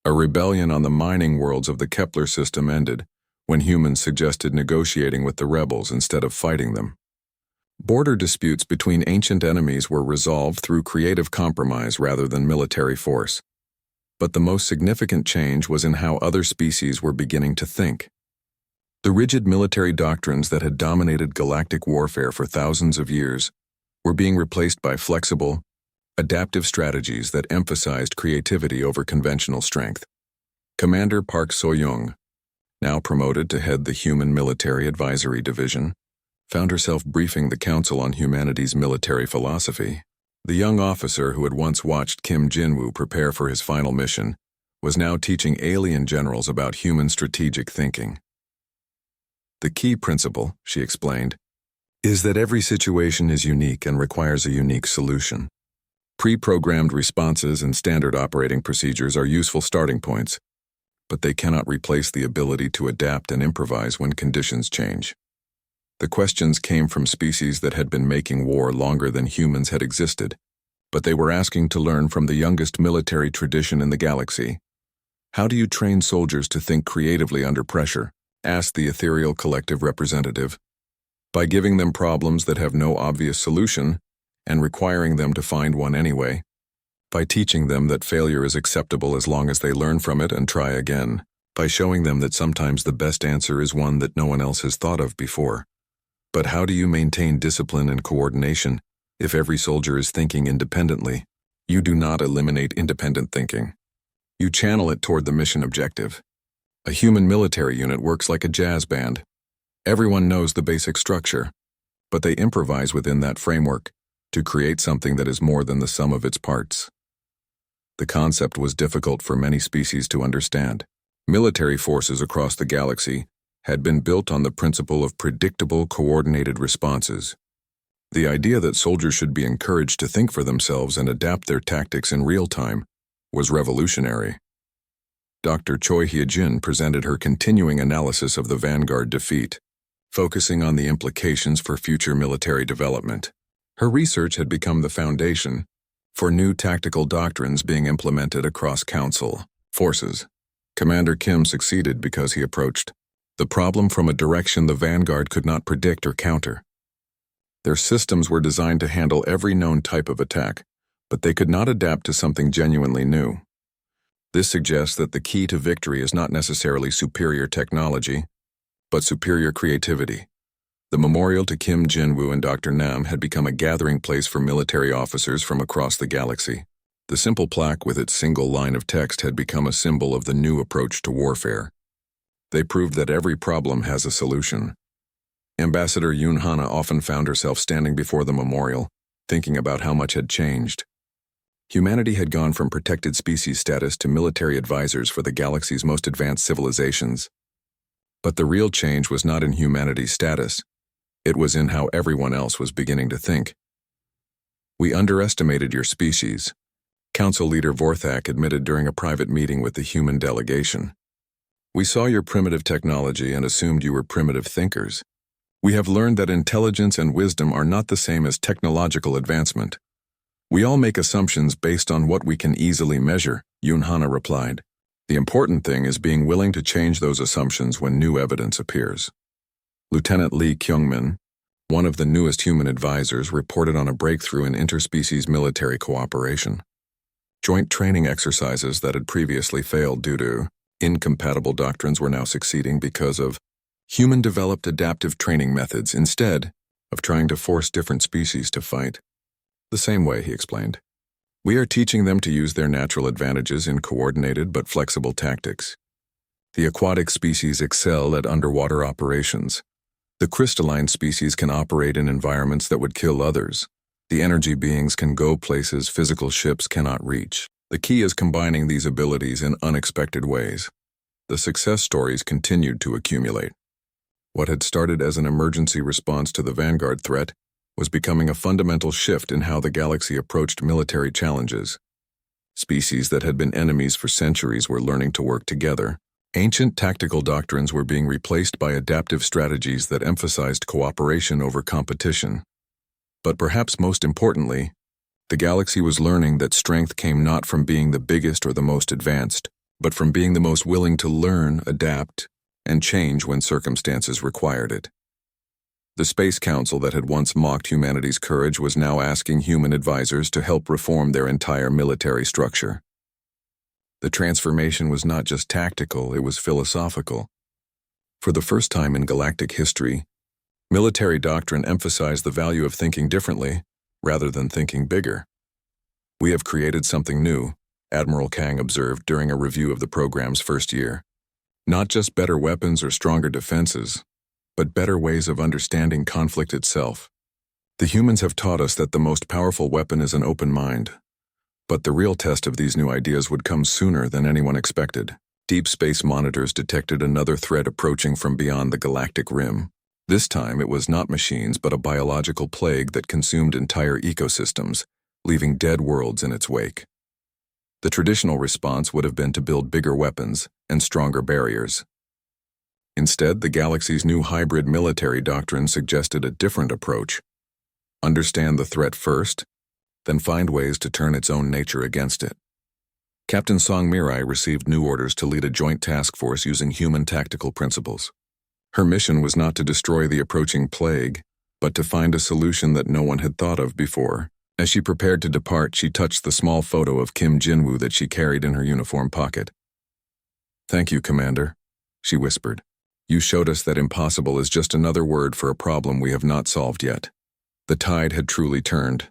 A rebellion on the mining worlds of the Kepler system ended when humans suggested negotiating with the rebels instead of fighting them. Border disputes between ancient enemies were resolved through creative compromise rather than military force. But the most significant change was in how other species were beginning to think. The rigid military doctrines that had dominated galactic warfare for thousands of years were being replaced by flexible, adaptive strategies that emphasized creativity over conventional strength. Commander Park So-young, now promoted to head the Human Military Advisory Division, found herself briefing the Council on Humanity's military philosophy. The young officer who had once watched Kim Jin-woo prepare for his final mission was now teaching alien generals about human strategic thinking. The key principle, she explained, is that every situation is unique and requires a unique solution. Pre-programmed responses and standard operating procedures are useful starting points, but they cannot replace the ability to adapt and improvise when conditions change. The questions came from species that had been making war longer than humans had existed, but they were asking to learn from the youngest military tradition in the galaxy. How do you train soldiers to think creatively under pressure? Asked the ethereal collective representative. By giving them problems that have no obvious solution and requiring them to find one anyway. By teaching them that failure is acceptable as long as they learn from it and try again. By showing them that sometimes the best answer is one that no one else has thought of before. But how do you maintain discipline and coordination if every soldier is thinking independently? You do not eliminate independent thinking. You channel it toward the mission objective. A human military unit works like a jazz band. Everyone knows the basic structure, but they improvise within that framework to create something that is more than the sum of its parts. The concept was difficult for many species to understand. Military forces across the galaxy had been built on the principle of predictable, coordinated responses. The idea that soldiers should be encouraged to think for themselves and adapt their tactics in real time was revolutionary. Dr. Choi Hye-jin presented her continuing analysis of the Vanguard defeat, focusing on the implications for future military development. Her research had become the foundation for new tactical doctrines being implemented across Council forces. Commander Kim succeeded because he approached the problem from a direction the Vanguard could not predict or counter. Their systems were designed to handle every known type of attack, but they could not adapt to something genuinely new. This suggests that the key to victory is not necessarily superior technology, but superior creativity. The memorial to Kim Jin-woo and Dr. Nam had become a gathering place for military officers from across the galaxy. The simple plaque with its single line of text had become a symbol of the new approach to warfare. They proved that every problem has a solution. Ambassador Yoon Hana often found herself standing before the memorial, thinking about how much had changed. Humanity had gone from protected species status to military advisors for the galaxy's most advanced civilizations. But the real change was not in humanity's status. It was in how everyone else was beginning to think. We underestimated your species, Council Leader Vorthak admitted during a private meeting with the human delegation. We saw your primitive technology and assumed you were primitive thinkers. We have learned that intelligence and wisdom are not the same as technological advancement. We all make assumptions based on what we can easily measure, Yoon Hana replied. The important thing is being willing to change those assumptions when new evidence appears. Lieutenant Lee Kyung-min, one of the newest human advisors, reported on a breakthrough in interspecies military cooperation. Joint training exercises that had previously failed due to incompatible doctrines were now succeeding because of human-developed adaptive training methods instead of trying to force different species to fight. The same way, he explained. We are teaching them to use their natural advantages in coordinated but flexible tactics. The aquatic species excel at underwater operations. The crystalline species can operate in environments that would kill others. The energy beings can go places physical ships cannot reach. The key is combining these abilities in unexpected ways. The success stories continued to accumulate. What had started as an emergency response to the Vanguard threat was becoming a fundamental shift in how the galaxy approached military challenges. Species that had been enemies for centuries were learning to work together. Ancient tactical doctrines were being replaced by adaptive strategies that emphasized cooperation over competition. But perhaps most importantly, the galaxy was learning that strength came not from being the biggest or the most advanced, but from being the most willing to learn, adapt, and change when circumstances required it. The Space Council that had once mocked humanity's courage was now asking human advisors to help reform their entire military structure. The transformation was not just tactical, it was philosophical. For the first time in galactic history, military doctrine emphasized the value of thinking differently rather than thinking bigger. "We have created something new," Admiral Kang observed during a review of the program's first year. "Not just better weapons or stronger defenses, but better ways of understanding conflict itself. The humans have taught us that the most powerful weapon is an open mind. But the real test of these new ideas would come sooner than anyone expected." Deep space monitors detected another threat approaching from beyond the galactic rim. This time it was not machines but a biological plague that consumed entire ecosystems, leaving dead worlds in its wake. The traditional response would have been to build bigger weapons and stronger barriers. Instead, the galaxy's new hybrid military doctrine suggested a different approach. Understand the threat first, then find ways to turn its own nature against it. Captain Song Mirai received new orders to lead a joint task force using human tactical principles. Her mission was not to destroy the approaching plague, but to find a solution that no one had thought of before. As she prepared to depart, she touched the small photo of Kim Jinwoo that she carried in her uniform pocket. "Thank you, Commander," she whispered. "You showed us that impossible is just another word for a problem we have not solved yet." The tide had truly turned.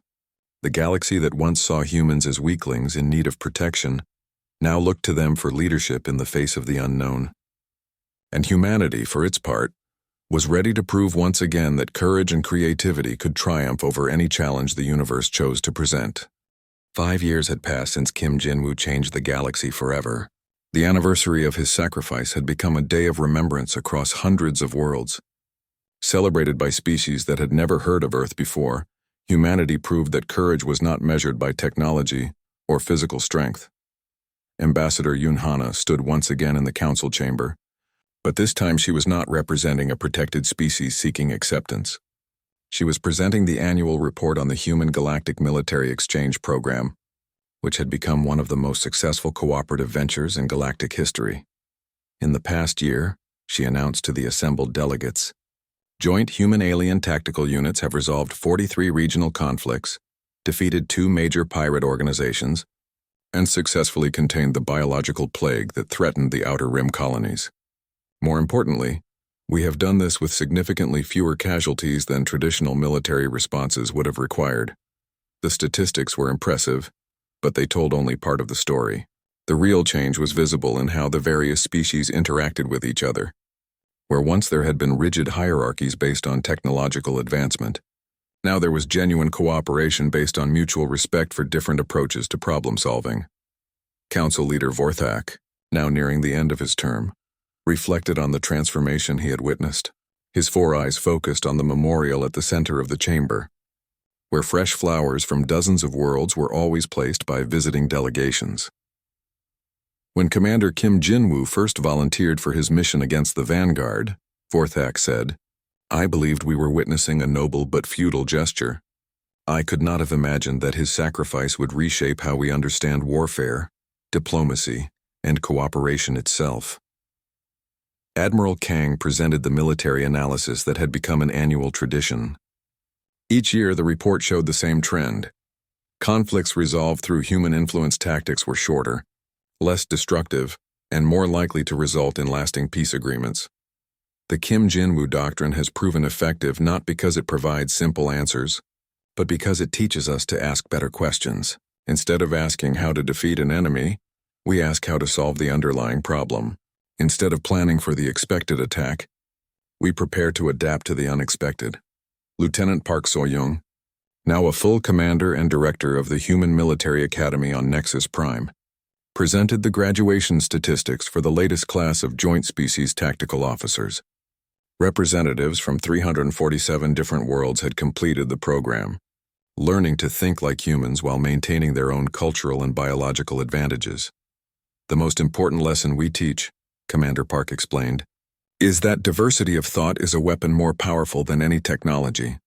The galaxy that once saw humans as weaklings in need of protection now looked to them for leadership in the face of the unknown. And humanity, for its part, was ready to prove once again that courage and creativity could triumph over any challenge the universe chose to present. 5 years had passed since Kim Jinwoo changed the galaxy forever. The anniversary of his sacrifice had become a day of remembrance across hundreds of worlds. Celebrated by species that had never heard of Earth before, humanity proved that courage was not measured by technology or physical strength. Ambassador Yun Hana stood once again in the council chamber, but this time she was not representing a protected species seeking acceptance. She was presenting the annual report on the Human Galactic Military Exchange Program, which had become one of the most successful cooperative ventures in galactic history. In the past year, she announced to the assembled delegates, joint human-alien tactical units have resolved 43 regional conflicts, defeated 2 major pirate organizations, and successfully contained the biological plague that threatened the Outer Rim colonies. More importantly, we have done this with significantly fewer casualties than traditional military responses would have required. The statistics were impressive, but they told only part of the story. The real change was visible in how the various species interacted with each other. Where once there had been rigid hierarchies based on technological advancement, now there was genuine cooperation based on mutual respect for different approaches to problem solving. Council Leader Vorthak, now nearing the end of his term, reflected on the transformation he had witnessed. His 4 eyes focused on the memorial at the center of the chamber, where fresh flowers from dozens of worlds were always placed by visiting delegations. When Commander Kim Jinwoo first volunteered for his mission against the Vanguard, Vorthak said, "I believed we were witnessing a noble but futile gesture. I could not have imagined that his sacrifice would reshape how we understand warfare, diplomacy, and cooperation itself." Admiral Kang presented the military analysis that had become an annual tradition. Each year, the report showed the same trend. Conflicts resolved through human-influenced tactics were shorter, less destructive, and more likely to result in lasting peace agreements. The Kim Jinwoo doctrine has proven effective not because it provides simple answers, but because it teaches us to ask better questions. Instead of asking how to defeat an enemy, we ask how to solve the underlying problem. Instead of planning for the expected attack, we prepare to adapt to the unexpected. Lieutenant Park So-young, now a full commander and director of the Human Military Academy on Nexus Prime, presented the graduation statistics for the latest class of Joint Species Tactical Officers. Representatives from 347 different worlds had completed the program, learning to think like humans while maintaining their own cultural and biological advantages. The most important lesson we teach, Commander Park explained, is that diversity of thought is a weapon more powerful than any technology.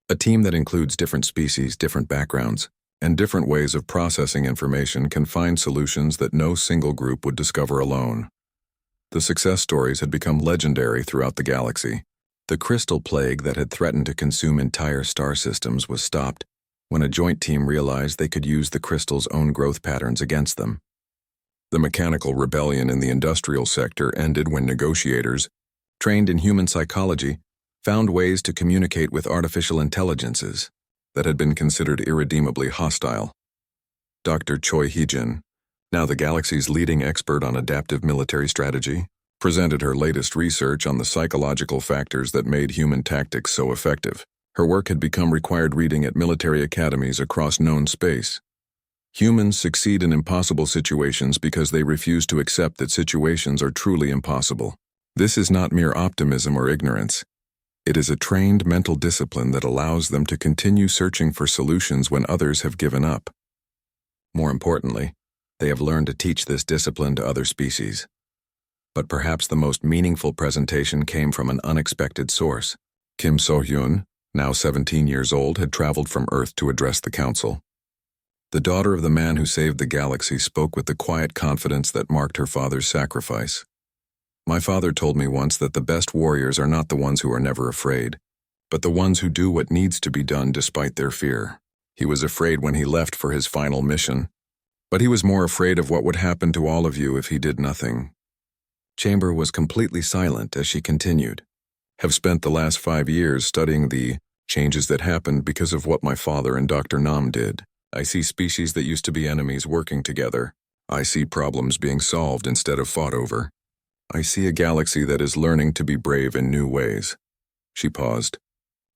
A team that includes different species, different backgrounds, and different ways of processing information can find solutions that no single group would discover alone. The success stories had become legendary throughout the galaxy. The crystal plague that had threatened to consume entire star systems was stopped when a joint team realized they could use the crystal's own growth patterns against them. The mechanical rebellion in the industrial sector ended when negotiators, trained in human psychology, found ways to communicate with artificial intelligences that had been considered irredeemably hostile. Dr. Choi Hee-jin, now the galaxy's leading expert on adaptive military strategy, presented her latest research on the psychological factors that made human tactics so effective. Her work had become required reading at military academies across known space. Humans succeed in impossible situations because they refuse to accept that situations are truly impossible. This is not mere optimism or ignorance. It is a trained mental discipline that allows them to continue searching for solutions when others have given up. More importantly, they have learned to teach this discipline to other species. But perhaps the most meaningful presentation came from an unexpected source. Kim So-hyun, now 17 years old, had traveled from Earth to address the council. The daughter of the man who saved the galaxy spoke with the quiet confidence that marked her father's sacrifice. My father told me once that the best warriors are not the ones who are never afraid, but the ones who do what needs to be done despite their fear. He was afraid when he left for his final mission, but he was more afraid of what would happen to all of you if he did nothing. Chamber was completely silent as she continued. Have spent the last 5 years studying the changes that happened because of what my father and Dr. Nam did. I see species that used to be enemies working together. I see problems being solved instead of fought over. I see a galaxy that is learning to be brave in new ways. She paused,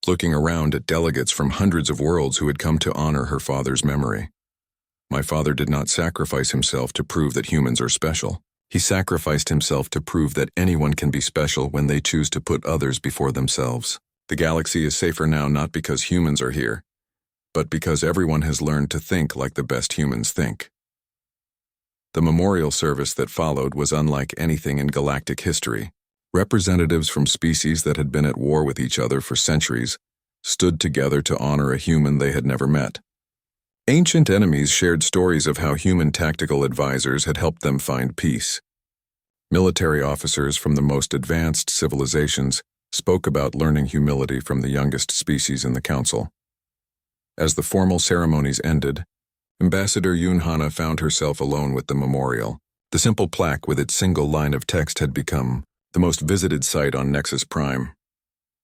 looking around at delegates from hundreds of worlds who had come to honor her father's memory. My father did not sacrifice himself to prove that humans are special. He sacrificed himself to prove that anyone can be special when they choose to put others before themselves. The galaxy is safer now not because humans are here, but because everyone has learned to think like the best humans think. The memorial service that followed was unlike anything in galactic history. Representatives from species that had been at war with each other for centuries stood together to honor a human they had never met. Ancient enemies shared stories of how human tactical advisors had helped them find peace. Military officers from the most advanced civilizations spoke about learning humility from the youngest species in the council. As the formal ceremonies ended, Ambassador Yoon Hana found herself alone with the memorial. The simple plaque with its single line of text had become the most visited site on Nexus Prime.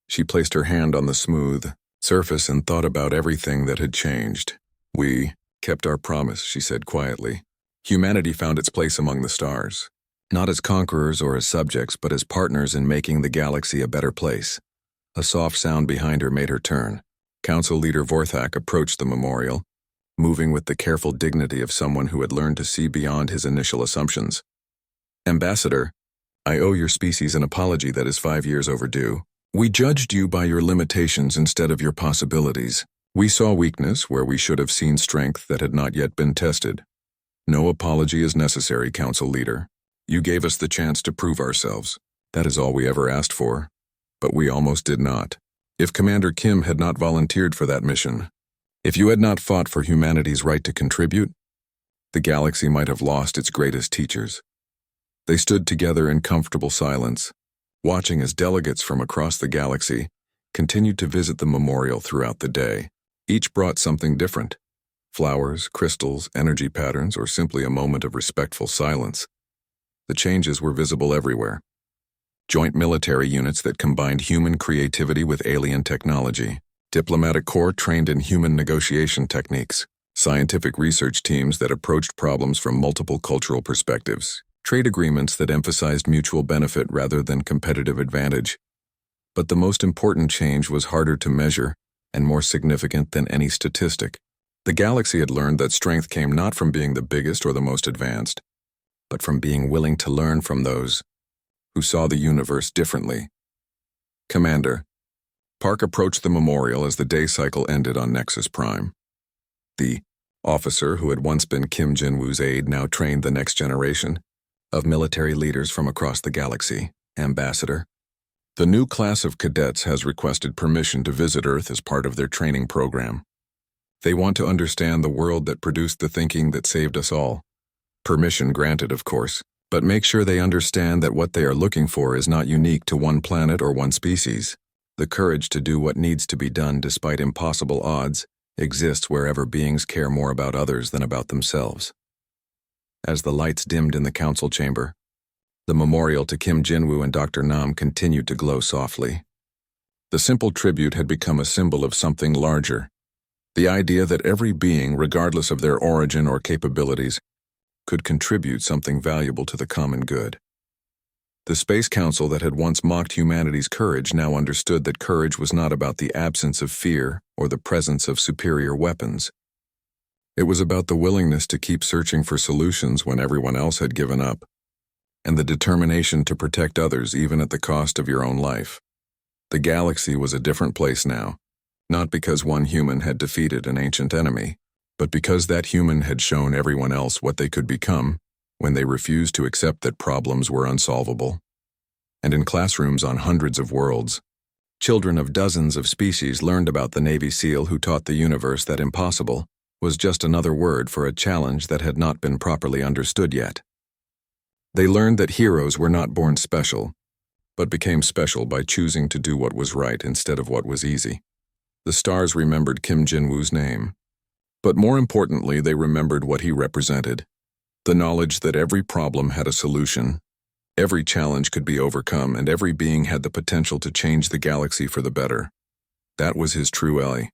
She placed her hand on the smooth surface and thought about everything that had changed. We kept our promise, she said quietly. Humanity found its place among the stars, not as conquerors or as subjects, but as partners in making the galaxy a better place. A soft sound behind her made her turn. Council Leader Vorthak approached the memorial, moving with the careful dignity of someone who had learned to see beyond his initial assumptions. Ambassador, I owe your species an apology that is 5 years overdue. We judged you by your limitations instead of your possibilities. We saw weakness where we should have seen strength that had not yet been tested. No apology is necessary, Council Leader. You gave us the chance to prove ourselves. That is all we ever asked for. But we almost did not. If Commander Kim had not volunteered for that mission, if you had not fought for humanity's right to contribute, the galaxy might have lost its greatest teachers. They stood together in comfortable silence, watching as delegates from across the galaxy continued to visit the memorial throughout the day. Each brought something different: flowers, crystals, energy patterns, or simply a moment of respectful silence. The changes were visible everywhere. Joint military units that combined human creativity with alien technology, diplomatic corps trained in human negotiation techniques, scientific research teams that approached problems from multiple cultural perspectives, trade agreements that emphasized mutual benefit rather than competitive advantage. But the most important change was harder to measure and more significant than any statistic. The galaxy had learned that strength came not from being the biggest or the most advanced, but from being willing to learn from those who saw the universe differently. Commander. Park approached the memorial as the day cycle ended on Nexus Prime. The officer who had once been Kim Jin-woo's aide now trained the next generation of military leaders from across the galaxy. Ambassador. The new class of cadets has requested permission to visit Earth as part of their training program. They want to understand the world that produced the thinking that saved us all. Permission granted, of course, but make sure they understand that what they are looking for is not unique to one planet or one species. The courage to do what needs to be done despite impossible odds exists wherever beings care more about others than about themselves. As the lights dimmed in the council chamber, the memorial to Kim Jin-woo and Dr. Nam continued to glow softly. The simple tribute had become a symbol of something larger, the idea that every being, regardless of their origin or capabilities, could contribute something valuable to the common good. The Space Council that had once mocked humanity's courage now understood that courage was not about the absence of fear or the presence of superior weapons. It was about the willingness to keep searching for solutions when everyone else had given up, and the determination to protect others even at the cost of your own life. The galaxy was a different place now, not because one human had defeated an ancient enemy, but because that human had shown everyone else what they could become when they refused to accept that problems were unsolvable. And in classrooms on hundreds of worlds, children of dozens of species learned about the Navy SEAL who taught the universe that impossible was just another word for a challenge that had not been properly understood yet. They learned that heroes were not born special, but became special by choosing to do what was right instead of what was easy. The stars remembered Kim Jin-woo's name, but more importantly, they remembered what he represented. The knowledge that every problem had a solution, every challenge could be overcome, and every being had the potential to change the galaxy for the better. That was his true ally.